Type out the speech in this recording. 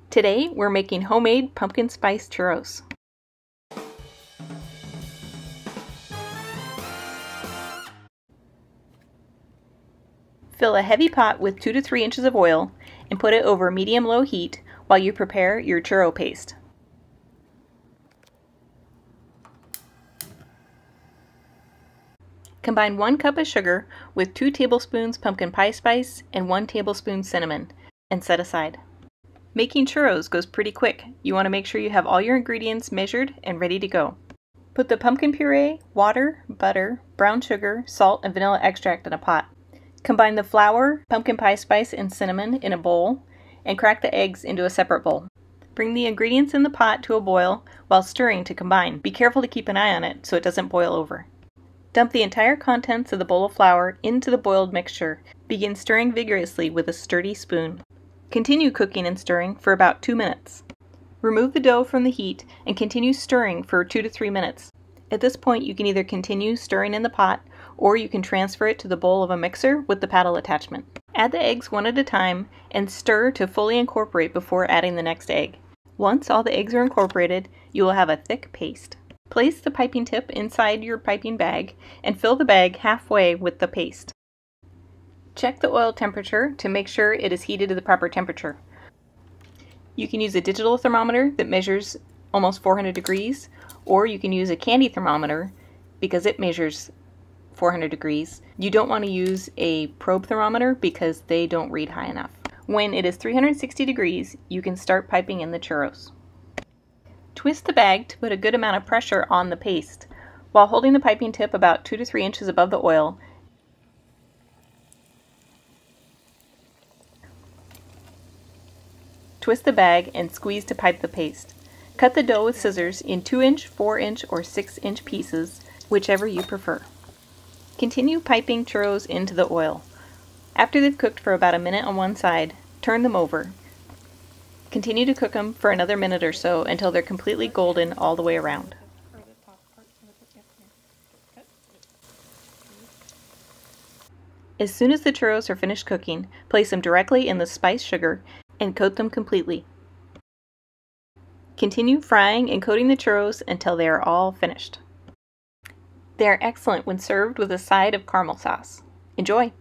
Today we're making homemade pumpkin spice churros. Fill a heavy pot with 2 to 3 inches of oil and put it over medium-low heat while you prepare your churro paste. Combine 1 cup of sugar with 2 tablespoons pumpkin pie spice and 1 tablespoon cinnamon and set aside. Making churros goes pretty quick. You want to make sure you have all your ingredients measured and ready to go. Put the pumpkin puree, water, butter, brown sugar, salt, and vanilla extract in a pot. Combine the flour, pumpkin pie spice, and cinnamon in a bowl and crack the eggs into a separate bowl. Bring the ingredients in the pot to a boil while stirring to combine. Be careful to keep an eye on it so it doesn't boil over. Dump the entire contents of the bowl of flour into the boiled mixture. Begin stirring vigorously with a sturdy spoon. Continue cooking and stirring for about 2 minutes. Remove the dough from the heat and continue stirring for 2 to 3 minutes. At this point, you can either continue stirring in the pot or you can transfer it to the bowl of a mixer with the paddle attachment. Add the eggs one at a time and stir to fully incorporate before adding the next egg. Once all the eggs are incorporated, you will have a thick paste. Place the piping tip inside your piping bag and fill the bag halfway with the paste. Check the oil temperature to make sure it is heated to the proper temperature. You can use a digital thermometer that measures almost 400 degrees, or you can use a candy thermometer because it measures 400 degrees. You don't want to use a probe thermometer because they don't read high enough. When it is 360 degrees, you can start piping in the churros. Twist the bag to put a good amount of pressure on the paste. While holding the piping tip about 2 to 3 inches above the oil, twist the bag and squeeze to pipe the paste. Cut the dough with scissors in 2-inch, 4-inch, or 6-inch pieces, whichever you prefer. Continue piping churros into the oil. After they've cooked for about a minute on one side, turn them over. Continue to cook them for another minute or so until they're completely golden all the way around. As soon as the churros are finished cooking, place them directly in the spiced sugar and coat them completely. Continue frying and coating the churros until they are all finished. They are excellent when served with a side of caramel sauce. Enjoy!